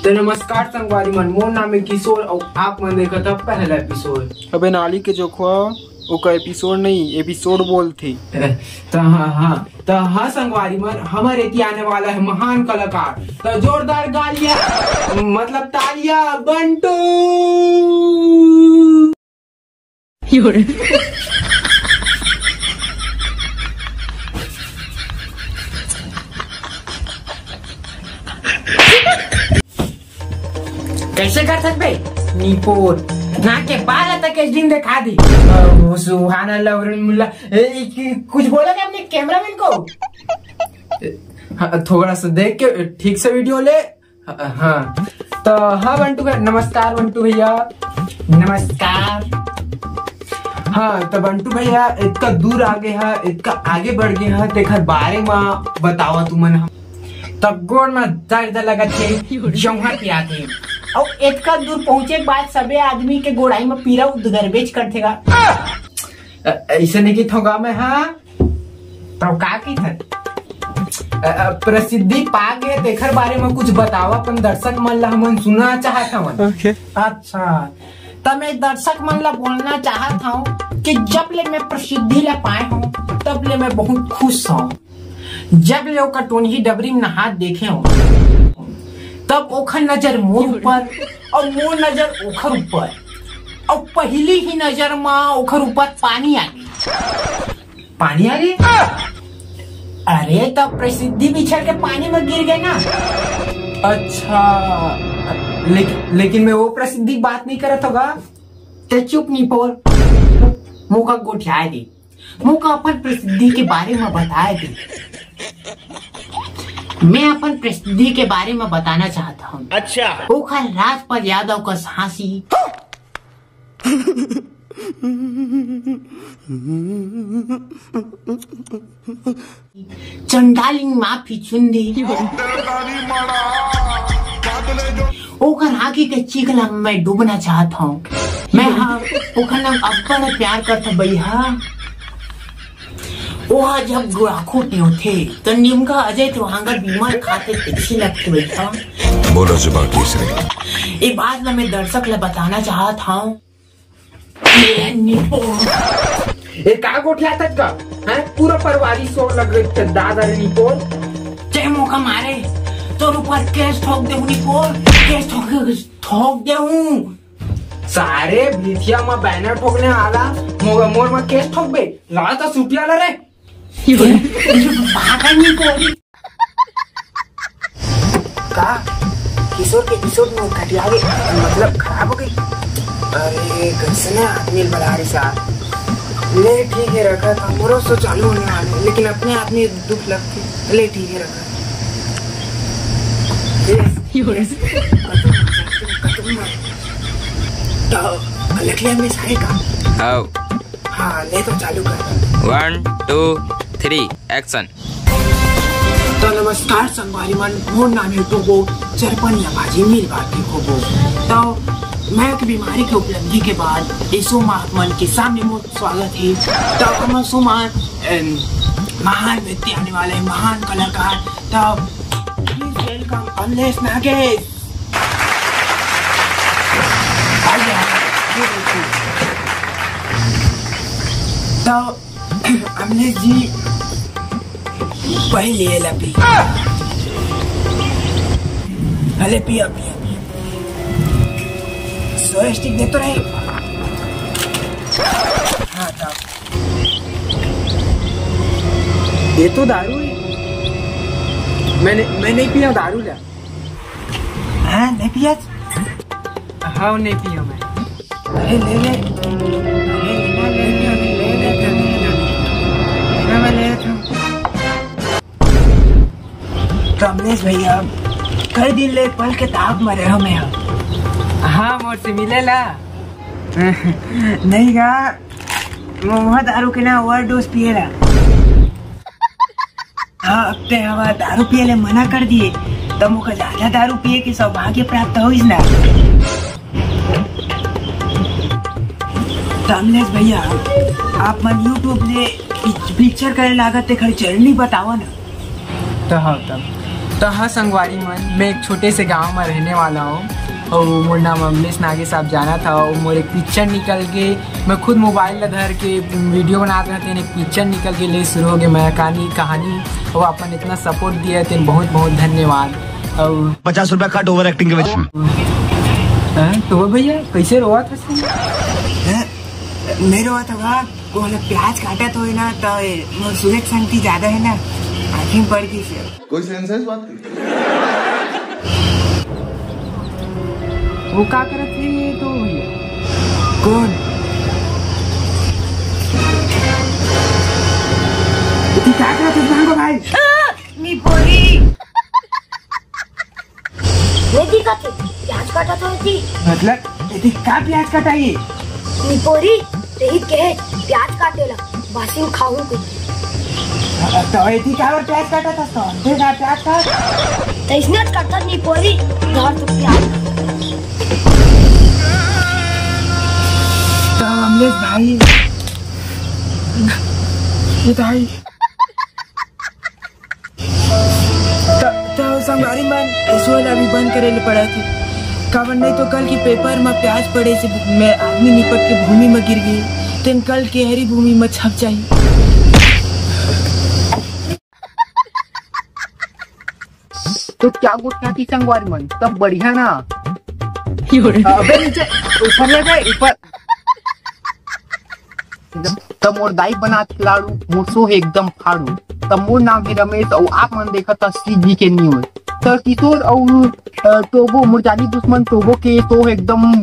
तो नमस्कार संगवारी मन, मोर नाम है किशोर और आप मन देखा था पहला एपिसोड। अबे नाली के जो खुआ ओका एपिसोड नहीं एपिसोड बोलते। तो हाँ संगवारी मन, हमारे की आने वाला है महान कलाकार। तो जोरदार गालियां मतलब तालियां बंटू। कैसे कर सकते नीपोर ना के बाल तक के दिन दिखा दी सुहाना मुल्ला कुछ बोला क्या अपने कैमरामैन को? थोड़ा सा देख के ठीक से वीडियो ले। हाँ तो हाँ बंटू का नमस्कार। बंटू भैया नमस्कार। हाँ तो बंटू भैया इतना दूर आगे है, इतना आगे बढ़ गए है, तेखर बारे में बतावा तू मन। तब गोड़ में दर्द लगा थे जौहर पे आते और इतना दूर पहुंचे के बाद सबे आदमी के गोड़ाई में पीरा गरबेज करतेगा। ऐसे नहीं की थोगा मैं। हाँ तो का की था प्रसिद्धि पा गए, तेखर बारे में कुछ बतावा अपन दर्शक मन ला हमन सुनना चाहत हवन। अच्छा तब मैं दर्शक मन ला बोलना चाहत हूँ कि जब ले मैं प्रसिद्धि ला पाए हूँ तब ले मैं बहुत खुश हूँ। जब ले ओकर टोनही डबरी में नहात देखे हूँ तब ओखर नजर मोर ऊपर और मोर नजर ओखर ऊपर और पहली ही नजर में ओखर ऊपर पानी आ गई। पानी आ गई? अरे तब प्रसिद्धि बिछड़ के पानी में गिर गए ना। अच्छा लेकिन मैं वो प्रसिद्धि बात नहीं करत होगा। ते चुप नहीं पोर, मुँह का गोठिया दी, मुँह का अपन प्रसिद्धि के बारे में बताए दी। मैं अपन प्रसिद्धि के बारे में बताना चाहता हूँ। अच्छा ओखर राजपाल यादव का झांसी चंडालिंग माफी चुंदी ओखर आगे के चिकला मैं डूबना चाहता हूँ। मैं हाँ ओखर नाम अब्बा प्यार करता भैया। वह जब गुड़ाखोट थे तो निमका अजय त्रिवांगर बीमार खाते अच्छी लगती बैठा। बोलो जुबान तीसरी। ये बात ना मैं दर्शक ले बताना चाहता हूँ। ये का गोठिया तक का है पूरा परिवारी सो लग रही थे दादा रे निपोल। चाहे मौका मारे तो ऊपर केस ठोक दे निपोल, केस ठोक दे हूँ। सारे भिथिया में बैनर ठोकने आला मोर में केस ठोक बे ला तो सुटिया ला रे। का किशोर के एपिसोड में घटिया गई मतलब खराब हो गई। अरे कैसे आदमी बड़ा रही साहब। ले ठीक है रखा था मोरो सो चालू होने वाले लेकिन अपने आप में दुख लगती। ले ठीक है रखा तो लकड़िया में सारे काम। हाँ ले तो चालू कर। 1 2 3 एक्शन। तो नमस्कार संगवारी मन, मोर नाम है टोबो चरपनिया भाजी मिल बात होबो। तो मैं की बीमारी के उपलब्धि के बाद यीशु महात्मन के सामने मोर स्वागत है। तो हम सुमान महान व्यक्ति आने वाले महान कलाकार। तो प्लीज वेलकम अमलेश नागेश। तो अमलेश जी पहले लपी अले पिया पिया सोया स्टिक दे तो रहे। हाँ तो ये तो दारू है। मैं नहीं पिया दारू ला। हाँ नहीं पिया। हाँ नहीं पिया मैं। अरे ले ले कमलेश भैया कई दिन ले पल के ताप मरे हमें। हाँ मोर से मिलेला नहीं गा मुँह दारू के ना ओवरडोज पिएला। हाँ अब ते हवा दारू पिए ले मना कर दिए तो मुझे ज्यादा दारू पिए के सौभाग्य प्राप्त हो ना। कमलेश भैया आप मन YouTube ले पिक्चर करे लागत ते खर्च नहीं बतावा ना। तो हाँ तब तो हाँ संगवारी मन, मैं एक छोटे से गांव में रहने वाला हूँ और मोर नाम अमलेश नागे साहब जाना था। और मोर एक पिक्चर निकल के, मैं खुद मोबाइल ला धर के वीडियो बनाते रहते हैं, एक पिक्चर निकल के ले शुरू हो गए मैं कहानी। और अपन इतना सपोर्ट दिया तेन बहुत बहुत धन्यवाद। और 50 रुपया कट ओवर एक्टिंग के वजह। तो भैया कैसे रोआ था? मैं रोआ था वहाँ वो प्याज काटा तो है ना, तो सूरज शक्ति ज्यादा है ना, आँखें पड़ गई से। कोई सेंस है इस बात की? वो क्या करत थे तो भैया? कौन? तू क्या करत थे भाई? नी बोली वेदी का थे प्याज काटा तो थी। मतलब यदि क्या प्याज कटाई? नी बोली तेरी कहे प्याज काटेला बासिम खाऊं को। तो यदि क्या और प्याज काटा था? तो देखा प्याज काट तो इसने काटा नी बोली यार तो प्याज। तो अमलेश भाई ये भाई तो संगवारी मन इस वाला अभी बंद करे ले पड़ा थी, काबर नहीं तो कल की पेपर में प्याज पड़े से मैं आदमी निपट के भूमि में गिर गई, तेन कल के हरी भूमि में छप जाई। तो क्या गुटना थी संगवारी मन, तब बढ़िया ना। अबे नीचे ऊपर ले गए ऊपर। तब मोर दाई बना खिलाड़ू मुसो एकदम फाड़ू। तब मोर नाम है रमेश और आप मन देखा था सीधी के न्यूज। तो किशोर और टोबो मुरजानी दुश्मन टोबो के तो एकदम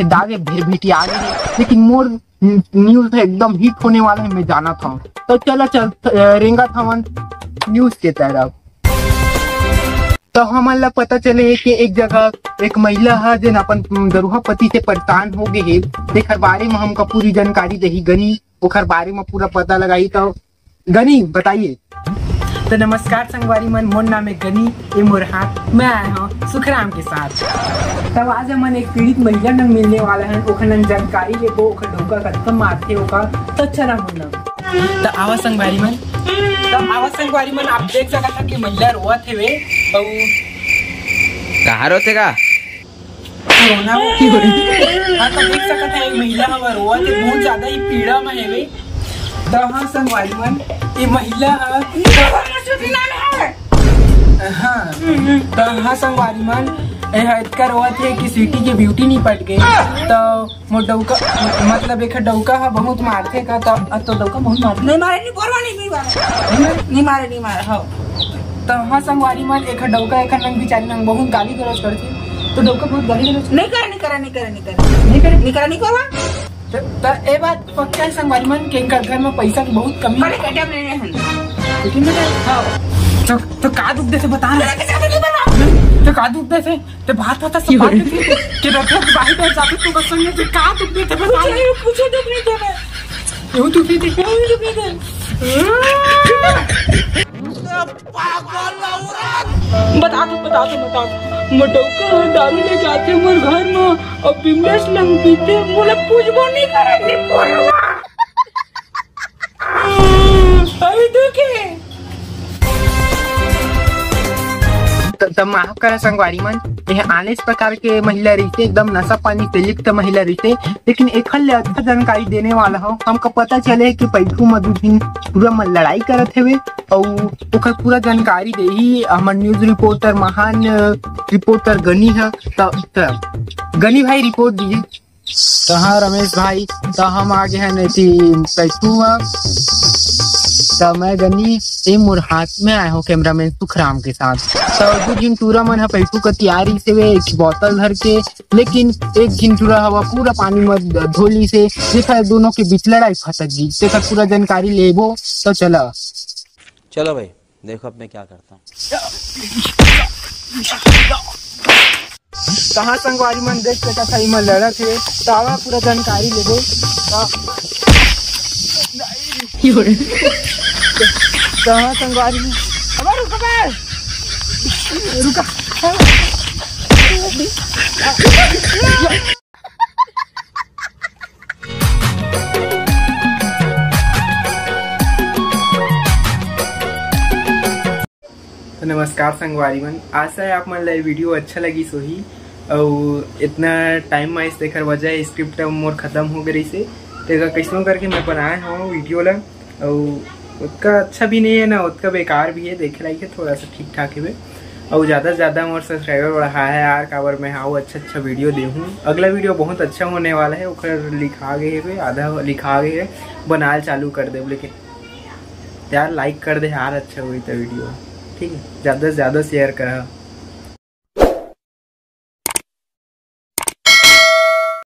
दागे भेर भेटी आ गए, लेकिन मोर न्यूज एकदम हिट होने वाला है, मैं जाना था। तो चल रेंगा था न्यूज के तरफ। तो हमारा पता चले कि एक जगह एक महिला है जिन अपन दरुहा पति से परेशान हो गए है, देकर बारे में हमका पूरी जानकारी दही गनी, ओखर बारे में पूरा पता लगाई। तो गनी बताइए। तो नमस्कार संगवारी मन, मोर नाम है गनी ए मुरहा, मैं आया हूँ सुखराम के साथ। तब आज हम एक पीड़ित महिला न मिलने वाला है, ओखर जानकारी लेबो, ओखर ढोका खत्म मारते होगा तो चला बोलना। तो आवा संगवारी मन, आप देख सकता था कि महिला रोआ थे वे और कहाँ रोते का? रोना हाँ तो देख सकता था एक महिला हम रोआ थे, बहुत ज्यादा ही पीड़ा में है वे। तो हाँ संगवारी मन, ये महिला हाँ संगवारी मन इतना रोआ थे कि सिटी के ब्यूटी नहीं पट गई। तो मोर डौका मतलब एक डौका है बहुत मारते का, तो डौका बहुत मारते नहीं मारे हाँ। तो हाँ संगवारी मन एक डौका एक नंग बिचारी नंग बहुत गाली गलौज करती, तो डौका बहुत गाली गलौज नहीं करा। तो ये बात पक्का है संगवारी मन के घर में पैसा की बहुत कमी है। तो का दुख दे से बता रहे तो का दुख दे से तो बात पता सब बात थी कि रखो बाहर बैठ जाते तो बस संग में का दुख दे से बता रहे कुछ दुख नहीं दे रहे यूं दुख नहीं दे बता दो मटौका दारू ले जाते मोर घर में और बिमलेश लंग पीते मोला पूछबो नहीं करे नी पोरवा अभी दुखे। तो माफ करा संगवारी मन, यह आने प्रकार के महिला रहते एकदम नशा पानी से लिप्त महिला रहते, लेकिन एक अच्छा जानकारी देने वाला हो। हमको पता चले कि पैठू मधुबिन पूरा लड़ाई करत है और ओकर पूरा जानकारी दे ही हमार न्यूज रिपोर्टर महान रिपोर्टर गनी है। तो गनी भाई रिपोर्ट दीजिए। तो हाँ रमेश भाई, तो हम आगे हैं नहीं पैठू। तो मैं गनी ए मोर हाथ में आया हूँ कैमरा मैन सुखराम के साथ। तो दो झिंटूरा मन है पैसू का तैयारी से वे एक बोतल धर के, लेकिन एक झिंटूरा हवा पूरा पानी में धोली से देखा दोनों के बीच लड़ाई फटक गई। देखा पूरा जानकारी लेबो तो चलो भाई देखो अब मैं क्या करता हूँ। कहाँ संगवारी मन देख सकता था इमा लड़त है, तो आवा पूरा जानकारी लेबो। कहाँ संगवारी में रुका तो नमस्कार संगवारी मन, आशा है आप मन ला वीडियो अच्छा लगी सोही। और इतना टाइम में इस देकर वजह स्क्रिप्ट मोर खत्म हो गई से तेगा कैसों करके मैं बनाए हूँ वीडियो ला। और उसका अच्छा भी नहीं है ना उसका बेकार भी है, देखे लाइक है थोड़ा सा ठीक ठाक है। और ज़्यादा से ज़्यादा मोर सब्सक्राइबर बढ़ा है यार, काबर मैं हाँ अच्छा वीडियो दे हूँ। अगला वीडियो बहुत अच्छा होने वाला है, उखर लिखा गए है, आधा लिखा गए है, बनाल चालू कर दे। लेकिन यार लाइक कर दे यार, अच्छा हुई तो वीडियो ठीक है, ज़्यादा से ज़्यादा शेयर करा।